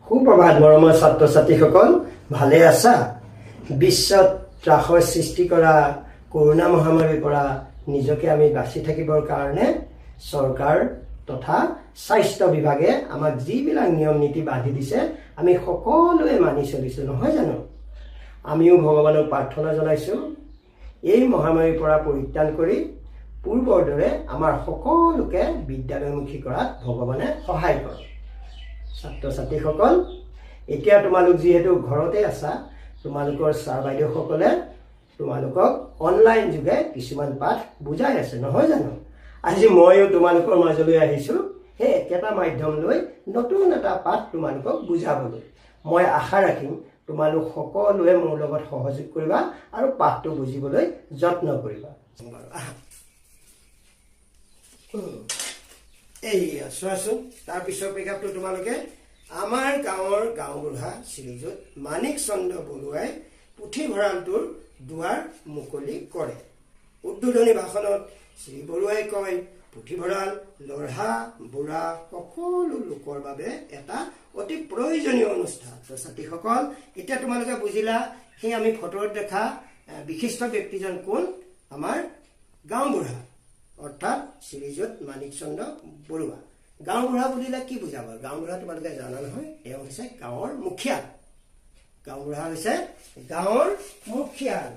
সুপ্ৰভাত মৰমৰ ছাত্ৰ ছাত্ৰীসকল, ভালে আছা? বিশ্বত ত্ৰাসৰ সৃষ্টি কৰা কৰোনা মহামাৰীৰ পৰা নিজকে আমি বাচি থাকিবৰ কাৰণে চৰকাৰ তথা স্বাস্থ্য বিভাগে আমাক যিবিলাক নিয়ম নীতি বান্ধি দিছে আমি সকলোৱে মানি চলিছোঁ, নহয় জানো? আমিও ভগৱানক প্ৰাৰ্থনা জনাইছোঁ এই মহামাৰীৰ পৰা পৰিত্ৰাণ কৰি পূৰ্বৰ দৰে আমাৰ সকলোকে বিদ্যালয়মুখী কৰাত ভগৱানে সহায় কৰক। ছাত্ৰ ছাত্ৰীসকল, এতিয়া তোমালোক যিহেতু ঘৰতে আছা, তোমালোকৰ ছাৰ বাইদেউসকলে তোমালোকক অনলাইন যোগে কিছুমান পাঠ বুজাই আছে, নহয় জানো? আজি ময়ো তোমালোকৰ মাজলৈ আহিছোঁ সেই একেটা মাধ্যম লৈ নতুন এটা পাঠ তোমালোকক বুজাবলৈ। মই আশা ৰাখিম তোমালোক সকলোৱে মোৰ লগত সহযোগ কৰিবা আৰু পাঠটো বুজিবলৈ যত্ন কৰিবা। এইয়া চোৱাচোন, তাৰ পিছৰ পেকআপটো তোমালোকে আমাৰ গাঁৱৰ গাঁওবুঢ়া শ্ৰীযুত মাণিক চন্দ্ৰ বৰুৱাই পুথিভঁৰালটোৰ দুৱাৰ মুকলি কৰে। উদ্বোধনী ভাষণত শ্ৰী বৰুৱাই কয়, পুথিভঁৰাল লঢ়া বুঢ়া সকলো লোকৰ বাবে এটা অতি প্ৰয়োজনীয় অনুষ্ঠান। ছাত্ৰীসকল, এতিয়া তোমালোকে বুজিলা সেই আমি ফটোত দেখা বিশিষ্ট ব্যক্তিজন কোন? আমাৰ গাঁওবুঢ়া, অৰ্থাৎ শ্ৰীযুত মাণিক চন্দ্ৰ বৰুৱা। গাঁওবুঢ়া বুলিলে কি বুজাব? গাঁওবুঢ়া তোমালোকে জানা নহয়, তেওঁ হৈছে গাঁৱৰ মুখিয়াল। গাঁওবুঢ়া হৈছে গাঁৱৰ মুখিয়াল।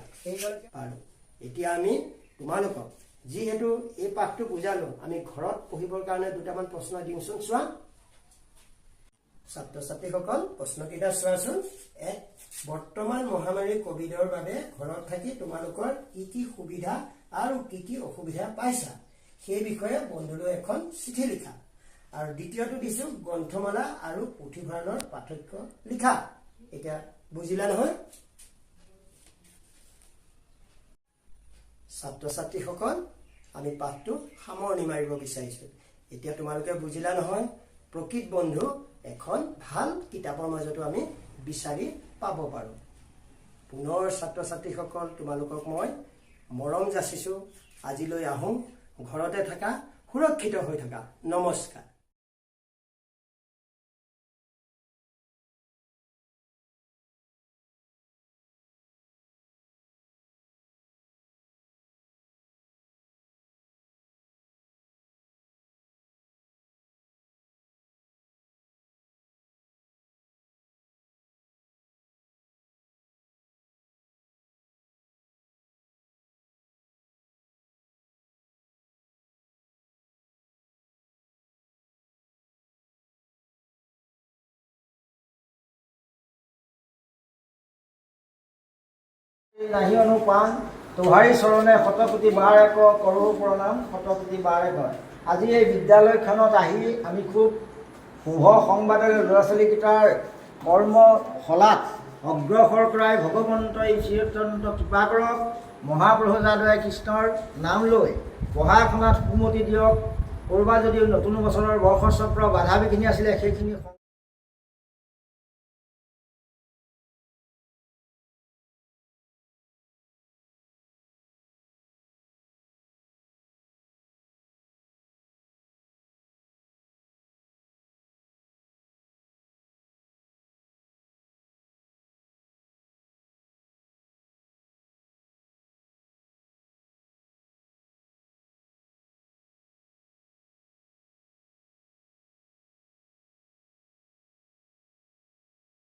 আৰু এতিয়া আমি তোমালোকক যিহেতু এই পাঠটো বুজালো, আমি ঘৰত পঢ়িবৰ কাৰণে দুটামান প্ৰশ্ন দিওঁচোন। চোৱা ছাত্ৰ ছাত্ৰীসকল, প্ৰশ্নকেইটা চোৱাচোন। বৰ্তমান মহামাৰী কোভিডৰ বাবে ঘৰত থাকি তোমালোকৰ কি কি সুবিধা আৰু কি কি অসুবিধা পাইছা সেই বিষয়ে বন্ধুলৈ এখন চিঠি লিখা। আৰু দ্বিতীয়টো দিছো গ্ৰন্থমালা আৰু পুথিভঁৰালৰ পাৰ্থক্য লিখা। এতিয়া বুজিলা নহয়? ছাত্ৰ ছাত্ৰীসকল, আমি পাঠটো সামৰণি মাৰিব বিচাৰিছো। এতিয়া তোমালোকে বুজিলা নহয়, প্ৰকৃত বন্ধু এখন ভাল কিতাপৰ মাজতো আমি বিচাৰি পাব পাৰোঁ। পুনৰ ছাত্ৰ ছাত্ৰীসকল, তোমালোকক মই মৰম যাচিছোঁ। আজিলৈ আহোঁ, ঘৰতে থাকা, সুৰক্ষিত হৈ থাকা। নমস্কাৰ। নাহি অনুপান তোহাৰী চৰণে শতকোটি বাৰ এক কৰোঁ প্ৰণাম শতকোটি বাৰ এক। আজি এই বিদ্যালয়খনত আহি আমি খুব শুভ সংবাদেৰে ল'ৰা ছোৱালীকেইটাৰ কৰ্মশলাত অগ্ৰসৰ কৰাই ভগৱন্তই চিৰতন্ত কৃপা কৰক। মহাপ্ৰভু যাদৱে কৃষ্ণৰ নাম লৈ পঢ়া শুনাত সুমতি দিয়ক। ক'ৰবাত যদি নতুন বছৰৰ বৰ্ষচক্ৰ বাধা বিঘিনি আছিলে সেইখিনি